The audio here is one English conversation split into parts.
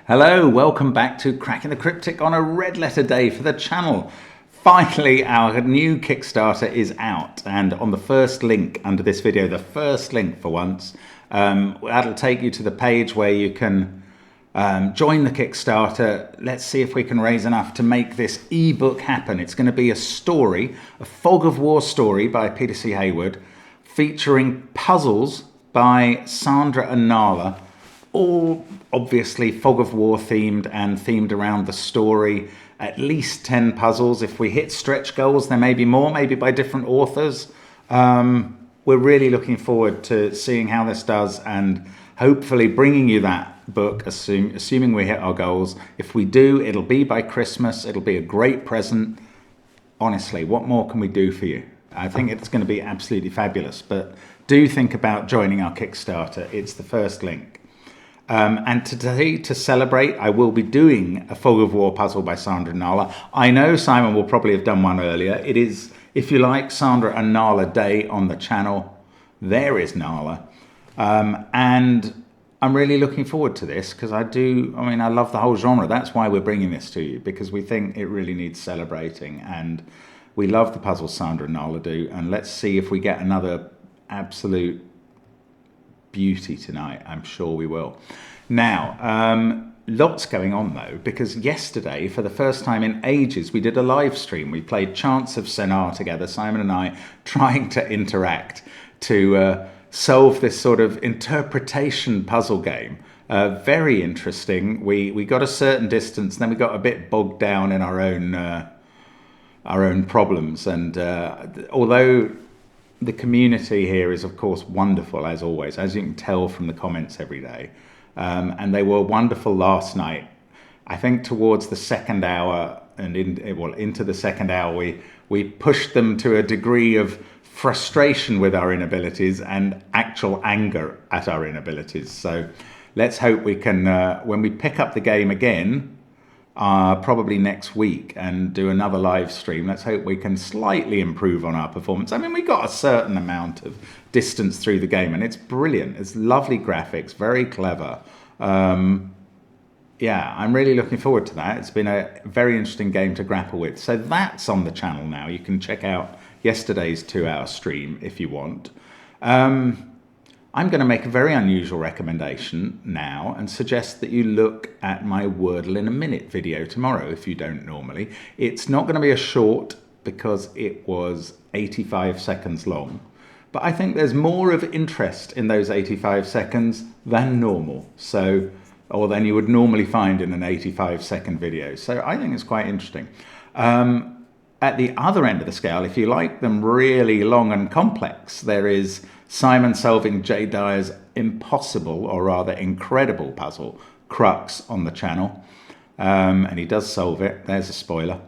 Hello, welcome back to Cracking the Cryptic on a red letter day for the channel. Finally, our new Kickstarter is out, and on the first link under this video, the first link for once, that'll take you to the page where you can join the Kickstarter. Let's see if we can raise enough to make this ebook happen. It's going to be a story, a Fog of War story by Peter C. Hayward, featuring puzzles by Sandra and Nala, all obviously Fog of War themed and themed around the story. At least 10 puzzles. If we hit stretch goals, there may be more, maybe by different authors. We're really looking forward to seeing how this does and hopefully bringing you that book, assuming we hit our goals. If we do, it'll be by Christmas. It'll be a great present. Honestly, what more can we do for you? I think it's going to be absolutely fabulous. But do think about joining our Kickstarter. It's the first link. And today, to celebrate, I will be doing a Fog of War puzzle by Sandra and Nala. I know Simon will probably have done one earlier. It is, if you like, Sandra and Nala Day on the channel. There is Nala. And I'm really looking forward to this because I love the whole genre. That's why we're bringing this to you, because we think it really needs celebrating. And we love the puzzles Sandra and Nala do. And let's see if we get another absolute beauty tonight. I'm sure we will. Now, lots going on though, because yesterday, for the first time in ages, we did a live stream. We played Chants of Sennaar together, Simon and I, trying to interact to solve this sort of interpretation puzzle game. Very interesting. We got a certain distance, then we got a bit bogged down in our own problems. And although the community here is, of course, wonderful, as always, as you can tell from the comments every day. And they were wonderful last night. I think towards the second hour and into the second hour, we pushed them to a degree of frustration with our inabilities and actual anger at our inabilities. So let's hope we can, when we pick up the game again, probably next week, and do another live stream, let's hope we can slightly improve on our performance. I mean, we got a certain amount of distance through the game and it's brilliant. It's lovely graphics, very clever. Yeah, I'm really looking forward to that. It's been a very interesting game to grapple with. So that's on the channel now. You can check out yesterday's 2-hour stream if you want. I'm going to make a very unusual recommendation now and suggest that you look at my Wordle in a Minute video tomorrow if you don't normally. It's not going to be a short because it was 85 seconds long, but I think there's more of interest in those 85 seconds than normal, or than you would normally find in an 85-second video. So I think it's quite interesting. At the other end of the scale, if you like them really long and complex, there is Simon solving Jay Dyer's impossible, or rather incredible puzzle, Crux, on the channel. And he does solve it. There's a spoiler.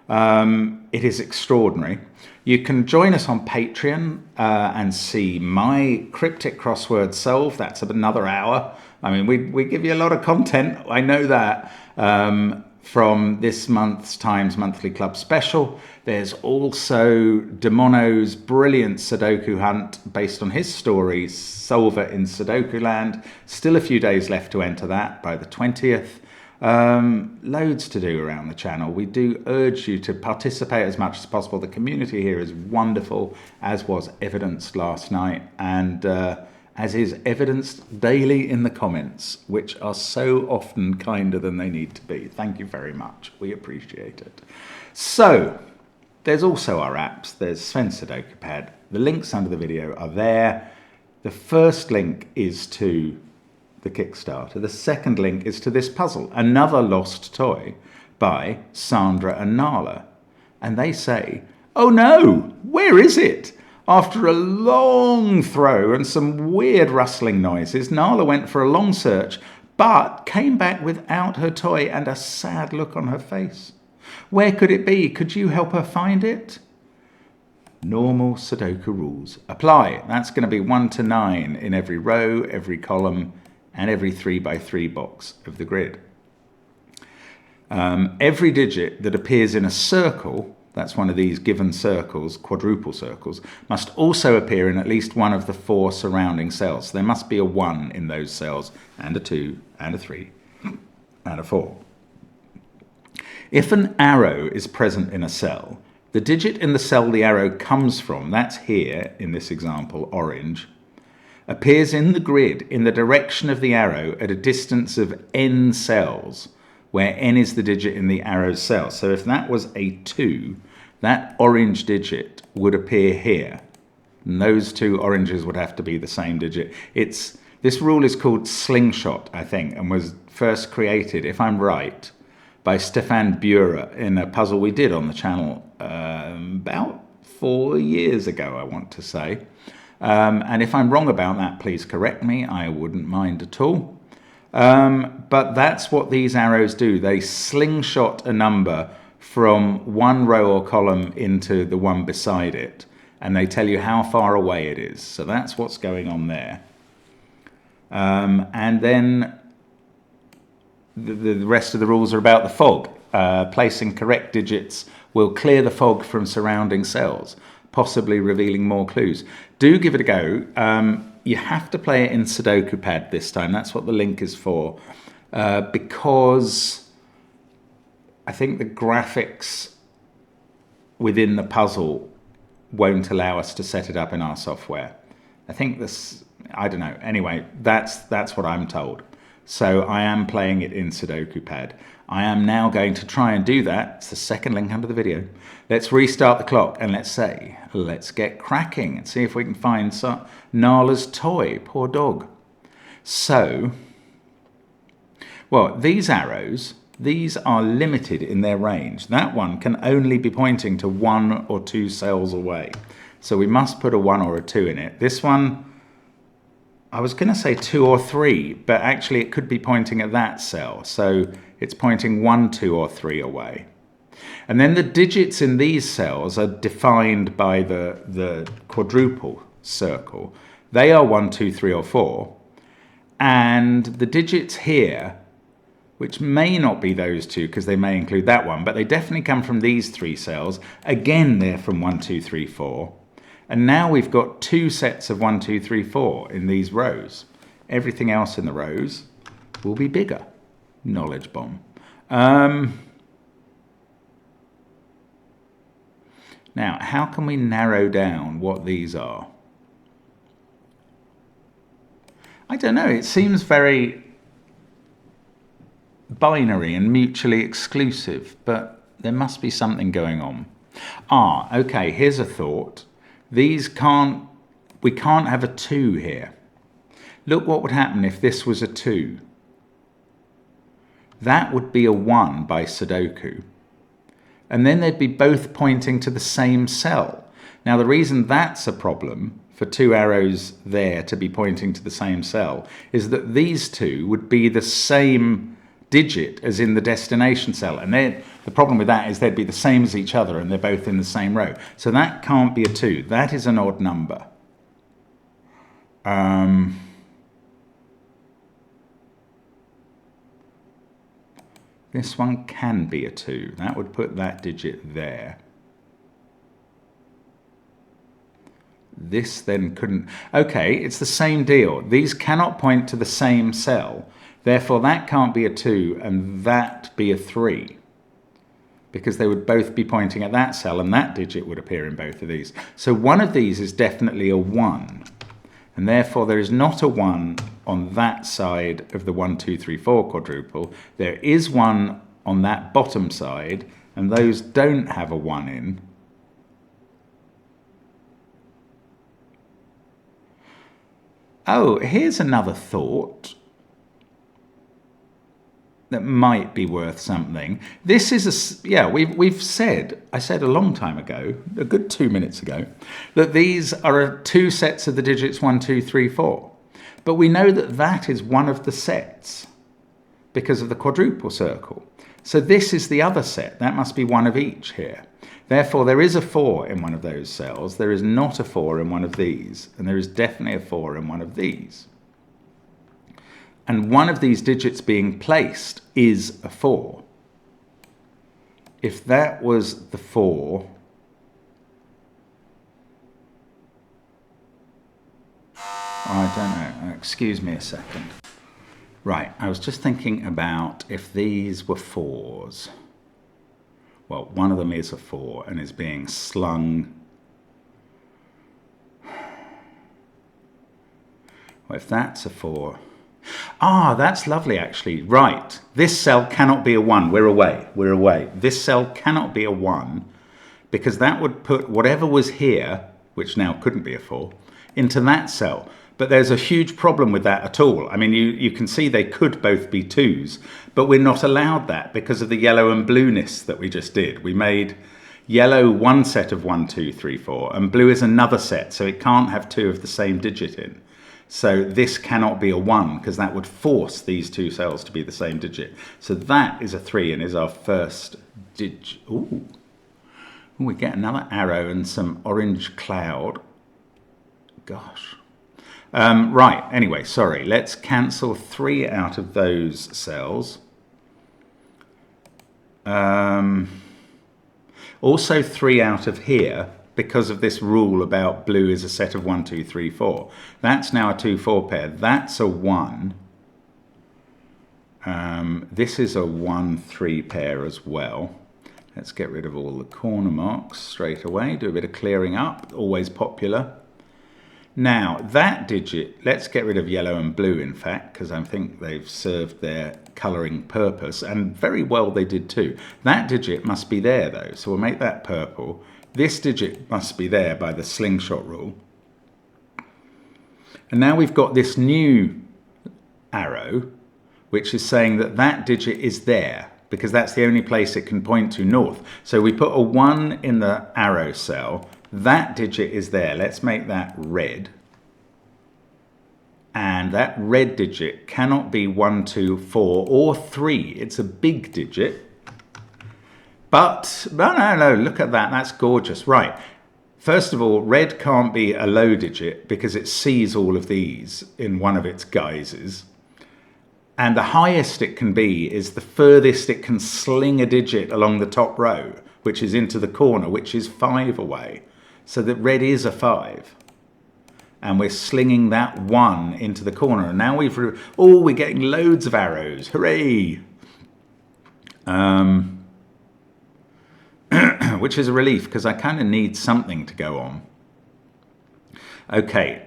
It is extraordinary. You can join us on Patreon and see my cryptic crossword solve. That's another hour. I mean, we give you a lot of content. I know that. From this month's Times Monthly Club special. There's also Demono's brilliant Sudoku hunt based on his story, Solver in Sudoku Land. Still a few days left to enter that by the 20th. Loads to do around the channel. We do urge you to participate as much as possible. The community here is wonderful, as was evidenced last night, and as is evidenced daily in the comments, which are so often kinder than they need to be. Thank you very much. We appreciate it. So, there's also our apps. There's Sven's SUDOKU Pad. The links under the video are there. The first link is to the Kickstarter. The second link is to this puzzle, another lost toy by Sandra and Nala. And they say, "Oh no, where is it?" After a long throw and some weird rustling noises, Nala went for a long search, but came back without her toy and a sad look on her face. Where could it be? Could you help her find it? Normal Sudoku rules apply. That's going to be 1 to 9 in every row, every column, and every 3x3 box of the grid. Every digit that appears in a circle, that's one of these given circles, quadruple circles, must also appear in at least one of the 4 surrounding cells. So there must be a 1 in those cells, and a 2, and a 3, and a 4. If an arrow is present in a cell, the digit in the cell the arrow comes from, that's here in this example, orange, appears in the grid in the direction of the arrow at a distance of n cells, where n is the digit in the arrow's cell. So if that was a 2, that orange digit would appear here. And those two oranges would have to be the same digit. This rule is called slingshot, I think, and was first created, if I'm right, by Stefan Buehrer in a puzzle we did on the channel about 4 years ago, I want to say. And if I'm wrong about that, please correct me. I wouldn't mind at all. But that's what these arrows do. They slingshot a number from one row or column into the one beside it, and they tell you how far away it is. So that's what's going on there. And then the rest of the rules are about the fog. Placing correct digits will clear the fog from surrounding cells, possibly revealing more clues. Do give it a go. You have to play it in SUDOKU PAD this time. That's what the link is for. Because I think the graphics within the puzzle won't allow us to set it up in our software. I think this, I don't know. Anyway, that's what I'm told. So I am playing it in SUDOKU PAD. I am now going to try and do that. It's the second link under the video. Let's restart the clock and let's get cracking and see if we can find Nala's toy. Poor dog. So, well, these arrows, these are limited in their range. That one can only be pointing to 1 or 2 cells away. So we must put a 1 or a 2 in it. This one, I was going to say 2 or 3, but actually it could be pointing at that cell. So it's pointing 1, 2, or 3 away. And then the digits in these cells are defined by the quadruple circle. They are 1, 2, 3, or 4. And the digits here, which may not be those two because they may include that one, but they definitely come from these 3 cells. Again, they're from 1, 2, 3, 4. And now we've got 2 sets of 1, 2, 3, 4 in these rows. Everything else in the rows will be bigger. Knowledge bomb. Now, how can we narrow down what these are? I don't know. It seems very binary and mutually exclusive, but there must be something going on. Okay, here's a thought. We can't have a 2 here. Look what would happen if this was a 2. That would be a 1 by Sudoku. And then they'd be both pointing to the same cell. Now, the reason that's a problem for 2 arrows there to be pointing to the same cell is that these 2 would be the same digit as in the destination cell. And the problem with that is they'd be the same as each other and they're both in the same row. So that can't be a 2. That is an odd number. This one can be a 2. That would put that digit there. This then couldn't. Okay, it's the same deal. These cannot point to the same cell. Therefore, that can't be a 2 and that be a 3. Because they would both be pointing at that cell and that digit would appear in both of these. So one of these is definitely a 1. And therefore, there is not a 1 on that side of the 1, 2, 3, 4 quadruple. There is 1 on that bottom side, and those don't have a 1 in. Oh, here's another thought that might be worth something. This is I said a long time ago, a good 2 minutes ago, that these are 2 sets of the digits 1, 2, 3, 4. But we know that that is one of the sets because of the quadruple circle. So this is the other set. That must be 1 of each here. Therefore, there is a 4 in one of those cells. There is not a 4 in one of these. And there is definitely a 4 in one of these. And one of these digits being placed is a 4. If that was the 4, I don't know. Excuse me a second. Right, I was just thinking about if these were 4s. Well, one of them is a 4 and is being slung. Well, if that's a 4. Ah, that's lovely, actually. Right, this cell cannot be a 1. We're away. This cell cannot be a 1 because that would put whatever was here, which now couldn't be a 4, into that cell. But there's a huge problem with that at all. I mean, you can see they could both be 2s, but we're not allowed that because of the yellow and blueness that we just did. We made yellow one set of 1, 2, 3, 4, and blue is another set, so it can't have 2 of the same digit in. So this cannot be a 1 because that would force these 2 cells to be the same digit. So that is a 3 and is our first digit. Ooh. We get another arrow and some orange cloud. Gosh. Right, anyway, sorry. Let's cancel 3 out of those cells. Also 3 out of here, because of this rule about blue is a set of 1, 2, 3, 4. That's now a 2, 4 pair. That's a 1. This is a 1, 3 pair as well. Let's get rid of all the corner marks straight away. Do a bit of clearing up, always popular. Now, that digit, let's get rid of yellow and blue, in fact, because I think they've served their colouring purpose, and very well they did too. That digit must be there, though, so we'll make that purple. This digit must be there by the slingshot rule. And now we've got this new arrow, which is saying that that digit is there, because that's the only place it can point to north. So we put a 1 in the arrow cell. That digit is there. Let's make that red. And that red digit cannot be 1, 2, 4, or 3. It's a big digit. But, no, look at that. That's gorgeous. Right. First of all, red can't be a low digit because it sees all of these in one of its guises. And the highest it can be is the furthest it can sling a digit along the top row, which is into the corner, which is 5 away. So that red is a 5. And we're slinging that 1 into the corner. And now we're getting loads of arrows. Hooray! Which is a relief because I kind of need something to go on. Okay,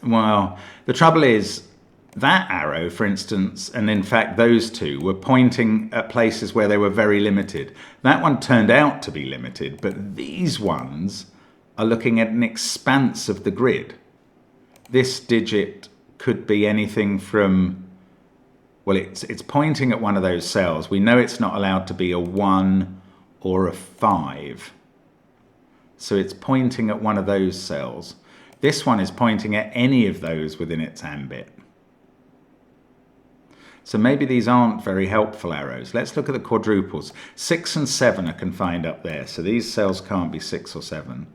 well, the trouble is that arrow, for instance, and in fact those 2 were pointing at places where they were very limited. That one turned out to be limited, but these ones are looking at an expanse of the grid. This digit could be anything from, well, it's pointing at one of those cells. We know it's not allowed to be a 1 or a 5. So it's pointing at one of those cells. This one is pointing at any of those within its ambit. So maybe these aren't very helpful arrows. Let's look at the quadruples. 6 and 7 are confined up there. So these cells can't be 6 or 7.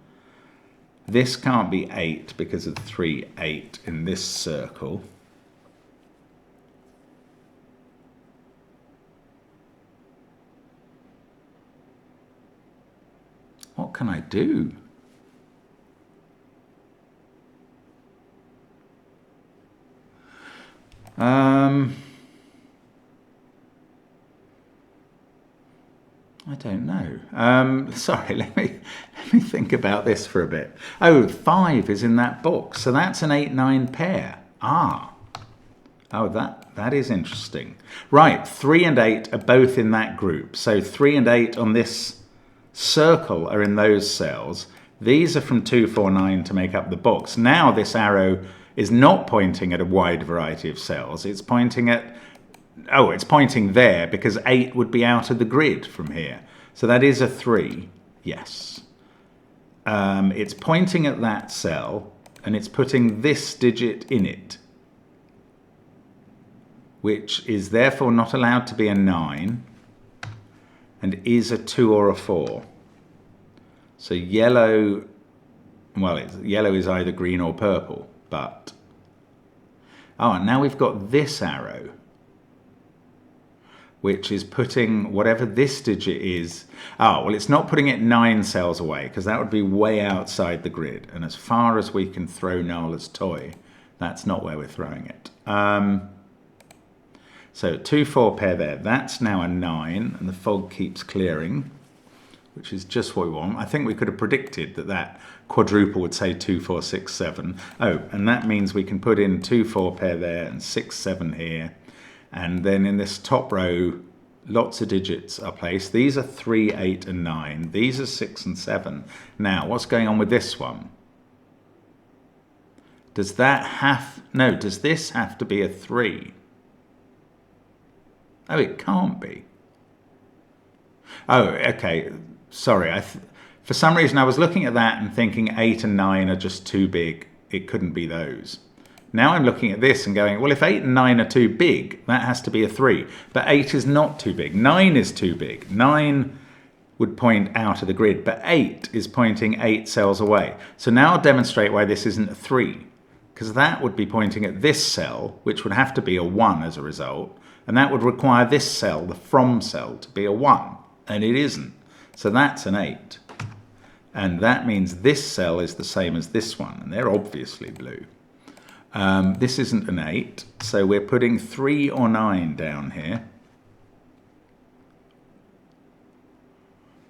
This can't be 8 because of 3, 8 in this circle. What can I do? I don't know. Sorry, let me think about this for a bit. Oh, 5 is in that box, so that's an 8, 9 pair. Ah. Oh, that is interesting. Right, 3 and 8 are both in that group. So 3 and 8 on this circle are in those cells. These are from 2, 4, 9 to make up the box. Now this arrow is not pointing at a wide variety of cells. It's pointing at, it's pointing there because 8 would be out of the grid from here. So that is a 3, yes. It's pointing at that cell and it's putting this digit in it, which is therefore not allowed to be a 9 and is a 2 or a 4. So yellow, well, yellow is either green or purple, but... Oh, and now we've got this arrow, which is putting whatever this digit is... Oh, well, it's not putting it 9 cells away, because that would be way outside the grid. And as far as we can throw Nala's toy, that's not where we're throwing it. So 2, 4 pair there. That's now a 9, and the fog keeps clearing, which is just what we want. I think we could have predicted that that quadruple would say 2, 4, 6, 7. Oh, and that means we can put in 2, 4 pair there and 6, 7 here. And then in this top row, lots of digits are placed. These are 3, 8, and 9. These are 6 and 7. Now, what's going on with this one? Does that have... No, does this have to be a 3? Oh, it can't be. Oh, okay. Sorry. For some reason, I was looking at that and thinking 8 and 9 are just too big. It couldn't be those. Now I'm looking at this and going, well, if 8 and 9 are too big, that has to be a 3. But 8 is not too big. 9 is too big. 9 would point out of the grid, but 8 is pointing 8 cells away. So now I'll demonstrate why this isn't a 3, because that would be pointing at this cell, which would have to be a 1 as a result, and that would require this cell, the from cell, to be a 1, and it isn't. So that's an 8. And that means this cell is the same as this one, and they're obviously blue. This isn't an 8, so we're putting 3 or 9 down here.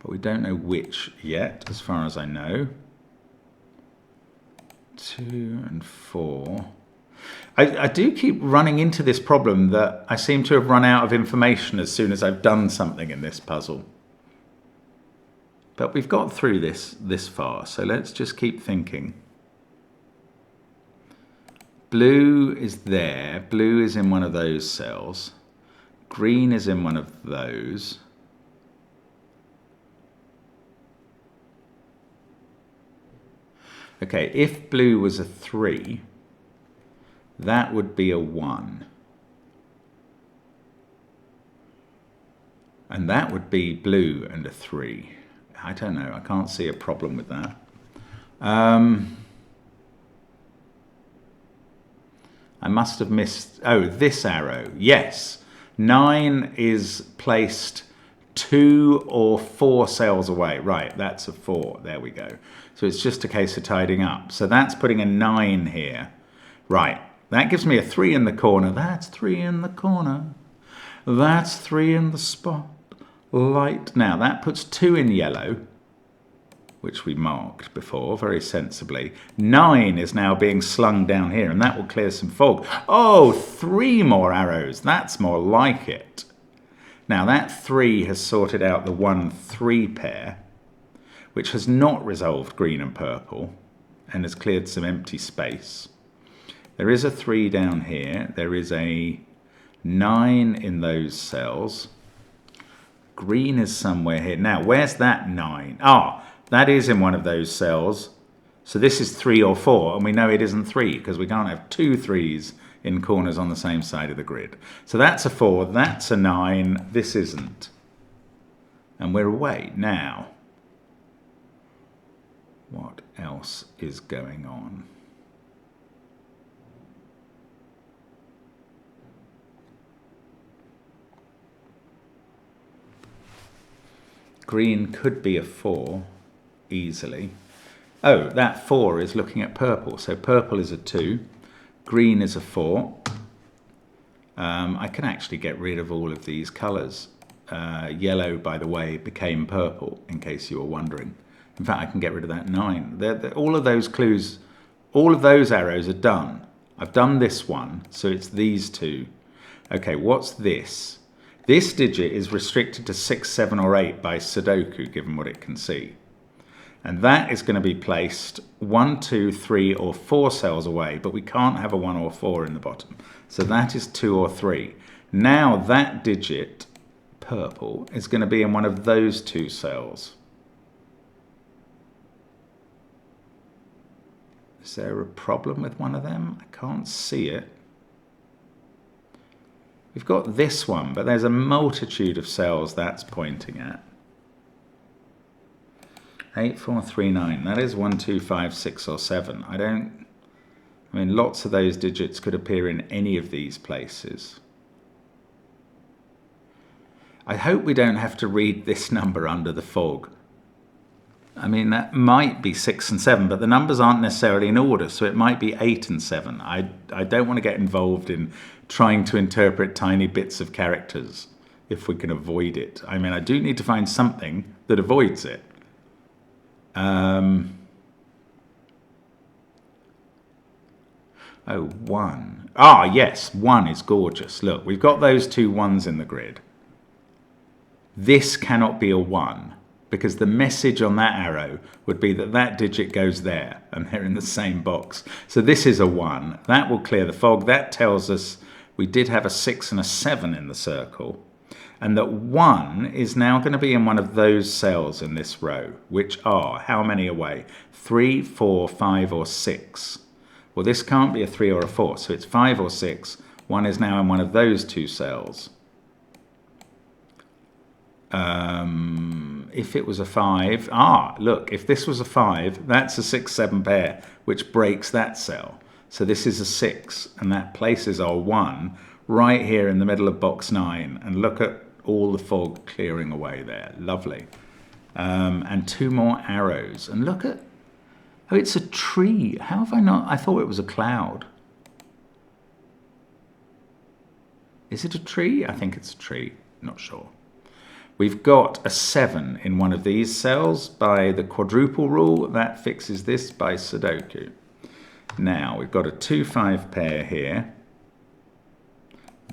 But we don't know which yet, as far as I know. 2 and 4. I do keep running into this problem that I seem to have run out of information as soon as I've done something in this puzzle. But we've got through this far, so let's just keep thinking. Blue is there. Blue is in one of those cells. Green is in one of those. Okay, if blue was a 3, that would be a 1. And that would be blue and a 3. I don't know, I can't see a problem with that. I must have missed, oh, this arrow, yes. 9 is placed 2 or 4 cells away. Right, that's a 4, there we go. So it's just a case of tidying up. So that's putting a 9 here. Right, that gives me a 3 in the corner. That's 3 in the corner. That's 3 in the spot. Light. Now that puts 2 in yellow, which we marked before very sensibly. 9 is now being slung down here, and that will clear some fog. Oh, 3 more arrows. That's more like it. Now that 3 has sorted out the 1, 3 pair, which has not resolved green and purple, and has cleared some empty space. There is a 3 down here. There is a 9 in those cells. Green is somewhere here. Now, where's that 9? Ah, that is in one of those cells. So this is 3 or 4, and we know it isn't 3 because we can't have 2 3s in corners on the same side of the grid. So that's a 4, that's a 9, this isn't. And we're away. Now, what else is going on? Green could be a 4, easily. Oh, that 4 is looking at purple. So purple is a 2, green is a 4. I can actually get rid of all of these colours. Yellow, by the way, became purple, in case you were wondering. In fact, I can get rid of that 9. All of those clues, all of those arrows are done. I've done this one, so it's these 2. Okay, what's this? This digit is restricted to 6, 7, or 8 by Sudoku, given what it can see. And that is going to be placed 1, 2, 3, or 4 cells away, but we can't have a 1 or 4 in the bottom. So that is 2 or 3. Now that digit, purple, is going to be in one of those 2 cells. Is there a problem with one of them? I can't see it. We've got this one, but there's a multitude of cells that's pointing at. 8, 4, 3, 9. That is 1, 2, 5, 6, or 7. I mean, lots of those digits could appear in any of these places. I hope we don't have to read this number under the fog. I mean, that might be 6 and 7, but the numbers aren't necessarily in order, so it might be 8 and 7. I don't want to get involved in trying to interpret tiny bits of characters if we can avoid it. I mean, I do need to find something that avoids it. Oh, 1. Ah, yes, 1 is gorgeous. Look, we've got those two 1s in the grid. This cannot be a 1, because the message on that arrow would be that that digit goes there, and they're in the same box. So this is a 1. That will clear the fog. That tells us we did have a 6 and a 7 in the circle, and that 1 is now going to be in one of those cells in this row, which are, how many away? 3, 4, 5, or 6. Well, this can't be a 3 or a 4, so it's 5 or 6. 1 is now in one of those two cells. If it was a 5, look, if this was a 5, that's a 6-7 pair, which breaks that cell. So this is a 6, and that places our 1 right here in the middle of box 9. And look at all the fog clearing away there. Lovely. And 2 more arrows. And look at, oh, it's a tree. How have I not? I thought it was a cloud. Is it a tree? I think it's a tree. Not sure. We've got a 7 in one of these cells by the quadruple rule. That fixes this by Sudoku. Now, we've got a 2-5 pair here.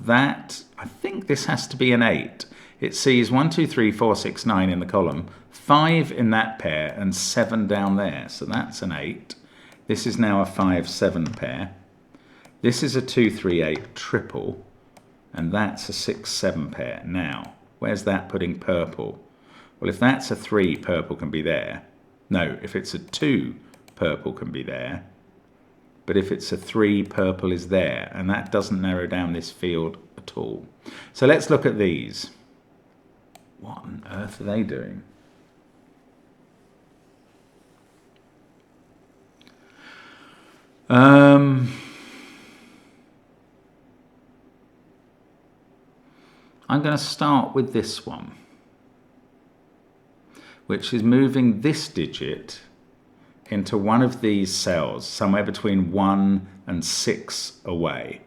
That, I think this has to be an 8. It sees 1, 2, 3, 4, 6, 9 in the column, 5 in that pair, and 7 down there. So that's an 8. This is now a 5-7 pair. This is a 2, 3, 8 triple, and that's a 6-7 pair. Now, where's that putting purple? Well, if that's a 3, purple can be there. No, if it's a 2, purple can be there. But if it's a 3, purple is there, and that doesn't narrow down this field at all. So let's look at these. What on earth are they doing? I'm going to start with this one, which is moving this digit into one of these cells, somewhere between 1 and 6 away.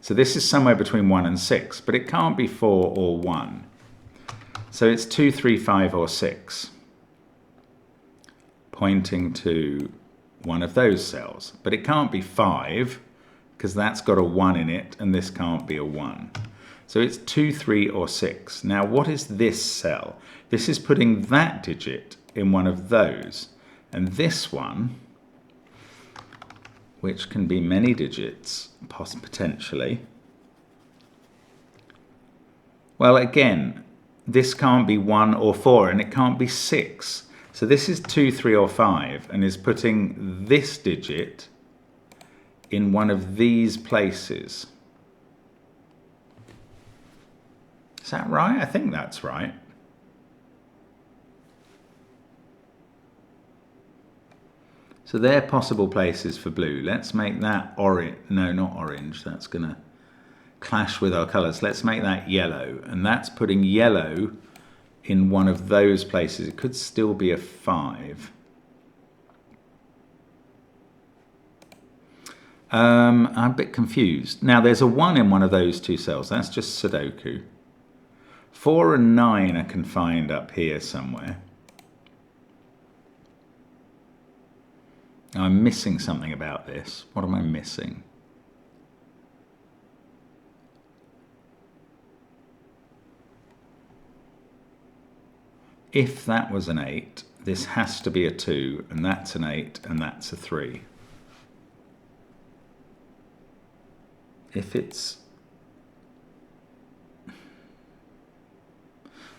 So this is somewhere between 1 and 6, but it can't be 4 or 1. So it's 2, 3, 5, or 6, pointing to one of those cells. But it can't be 5, because that's got a 1 in it, and this can't be a 1. So it's 2, 3, or 6. Now, what is this cell? This is putting that digit in one of those. And this one, which can be many digits, potentially. Well, again, this can't be 1 or 4, and it can't be 6. So this is 2, 3, or 5, and is putting this digit in one of these places. Is that right? I think that's right. So they're possible places for blue. Let's make that orange. No, not orange. That's going to clash with our colours. Let's make that yellow. And that's putting yellow in one of those places. It could still be a 5. I'm a bit confused. Now, there's a 1 in one of those two cells. That's just Sudoku. 4 and 9 are confined up here somewhere. I'm missing something about this. What am I missing? If that was an 8, this has to be a 2, and that's an 8, and that's a 3. If it's...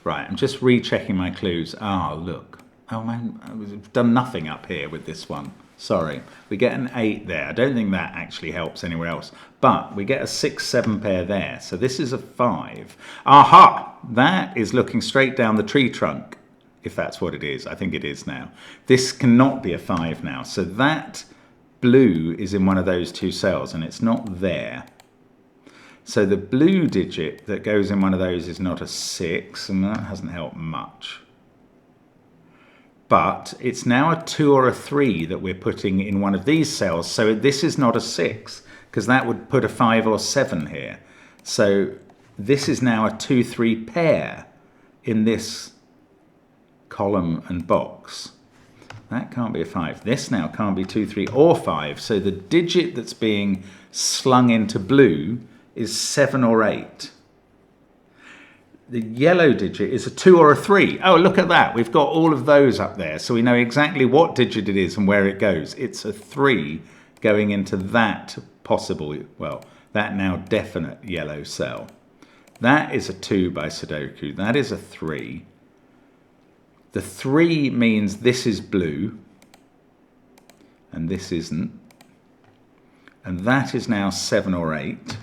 Right, I'm just rechecking my clues. Ah, look. Oh man, I've done nothing up here with this one. Sorry. We get an 8 there. I don't think that actually helps anywhere else. But we get a 6-7 pair there. So this is a 5. Aha! That is looking straight down the tree trunk, if that's what it is. I think it is now. This cannot be a 5 now. So that blue is in one of those two cells, and it's not there. So the blue digit that goes in one of those is not a 6, and that hasn't helped much. but it's now a 2 or a 3 that we're putting in one of these cells. So this is not a 6, because that would put a 5 or 7 here. So this is now a 2-3 pair in this column and box. That can't be a 5. This now can't be 2, 3 or 5. So the digit that's being slung into blue is 7 or 8. The yellow digit is a 2 or a 3. Oh, look at that. We've got all of those up there. So we know exactly what digit it is and where it goes. It's a 3 going into that possible, well, that now definite yellow cell. That is a 2 by Sudoku. That is a 3. The 3 means this is blue and this isn't. And that is now 7 or 8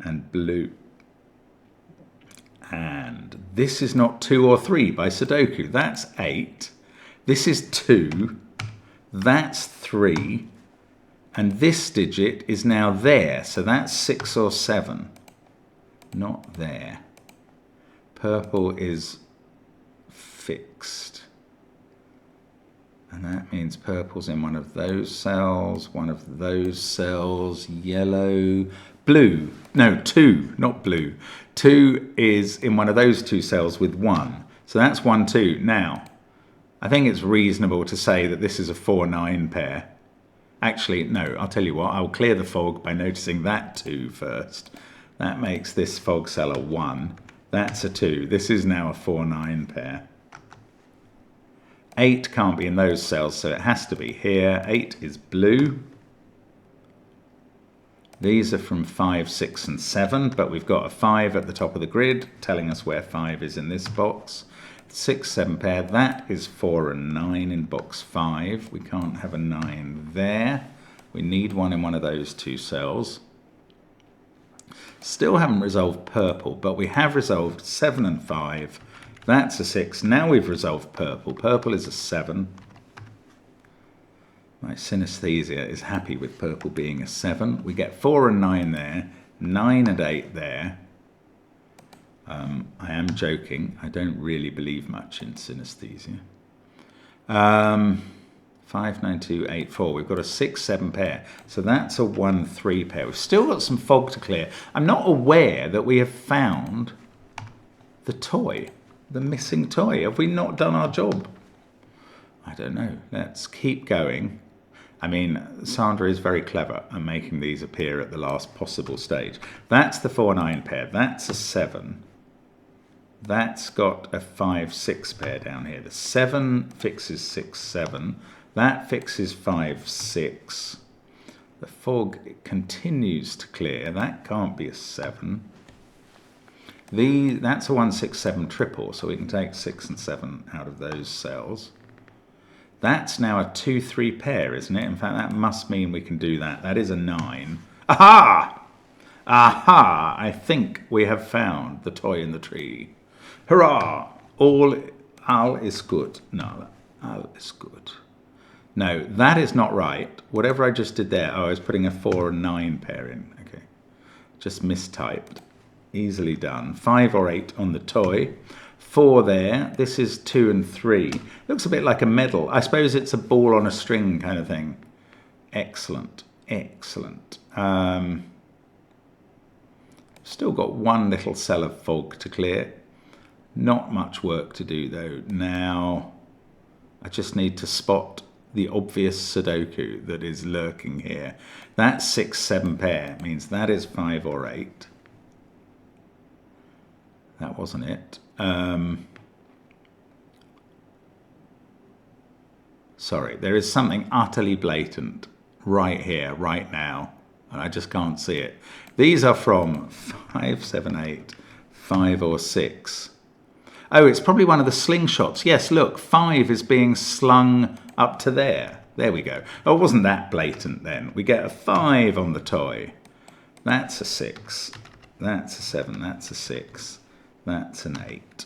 and blue. And this is not 2 or 3 by Sudoku. That's 8. This is 2. That's 3. And this digit is now there. So that's 6 or 7. Not there. Purple is fixed. And that means purple's in one of those cells, yellow, blue. No, 2, not blue. 2 is in one of those 2 cells with 1. So that's 1, 2. Now, I think it's reasonable to say that this is a 4-9 pair. Actually, no, I'll tell you what, I'll clear the fog by noticing that 2 first. That makes this fog cell a 1. That's a 2. This is now a 4-9 pair. 8 can't be in those cells, so it has to be here. 8 is blue. These are from 5, 6, and 7, but we've got a 5 at the top of the grid, telling us where 5 is in this box. 6, 7 pair, that is 4 and 9 in box 5. We can't have a 9 there. We need one in one of those 2 cells. Still haven't resolved purple, but we have resolved 7 and 5. That's a 6. Now we've resolved purple. Purple is a 7. My synesthesia is happy with purple being a 7. We get 4 and 9 there, 9 and 8 there. I am joking. I don't really believe much in synesthesia. 5, 9, 2, 8, 4. We've got a 6, 7 pair. So that's a 1, 3 pair. We've still got some fog to clear. I'm not aware that we have found the toy, the missing toy. Have we not done our job? I don't know. Let's keep going. I mean, Sandra is very clever at making these appear at the last possible stage. That's the 4, 9 pair. That's a 7. That's got a 5, 6 pair down here. The 7 fixes 6, 7. That fixes 5, 6. The fog continues to clear. That can't be a 7. That's a 1, 6, 7 triple, so we can take 6 and 7 out of those cells. That's now a 2, 3 pair, isn't it? In fact, that must mean we can do that. That is a 9. Aha! Aha! I think we have found the toy in the tree. Hurrah! All is good. No, all is good. No, that is not right. Whatever I just did there, I was putting a 4 and 9 pair in. Okay, just mistyped. Easily done. 5 or 8 on the toy. 4 there. This is 2 and 3. Looks a bit like a medal. I suppose it's a ball on a string kind of thing. Excellent. Excellent. Still got one little cell of fog to clear. Not much work to do though. Now I just need to spot the obvious Sudoku that is lurking here. That 6, 7 pair means that is 5 or 8. That wasn't it. Sorry, there is something utterly blatant right here, right now, and I just can't see it. These are from 5, 7, 8, 5 or 6. Oh, it's probably one of the slingshots. Yes, look, 5 is being slung up to there. There we go. Oh, it wasn't that blatant then. We get a 5 on the toy. That's a 6. That's a 7. That's a 6. That's an 8.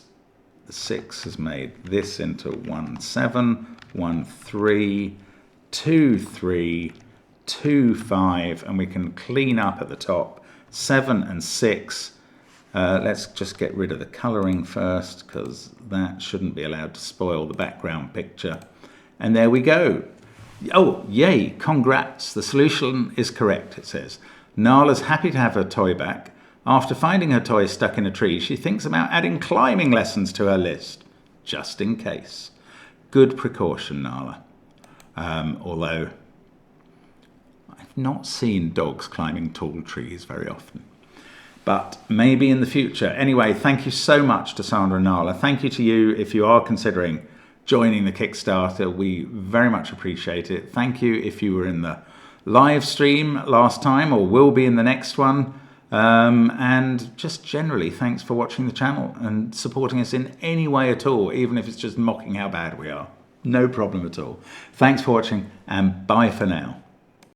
The 6 has made this into 1, 7, 1, 3, 2, 3, 2, 5, and we can clean up at the top. 7 and 6. Let's just get rid of the colouring first, because that shouldn't be allowed to spoil the background picture. And there we go. Oh, yay, congrats. The solution is correct, it says. Nala's happy to have her toy back. After finding her toy stuck in a tree, she thinks about adding climbing lessons to her list, just in case. Good precaution, Nala. Although I've not seen dogs climbing tall trees very often. But maybe in the future. Anyway, thank you so much to Sandra and Nala. Thank you to you if you are considering joining the Kickstarter. We very much appreciate it. Thank you if you were in the live stream last time or will be in the next one. And just generally, thanks for watching the channel and supporting us in any way at all, even if it's just mocking how bad we are. No problem at all. Thanks for watching, and bye for now.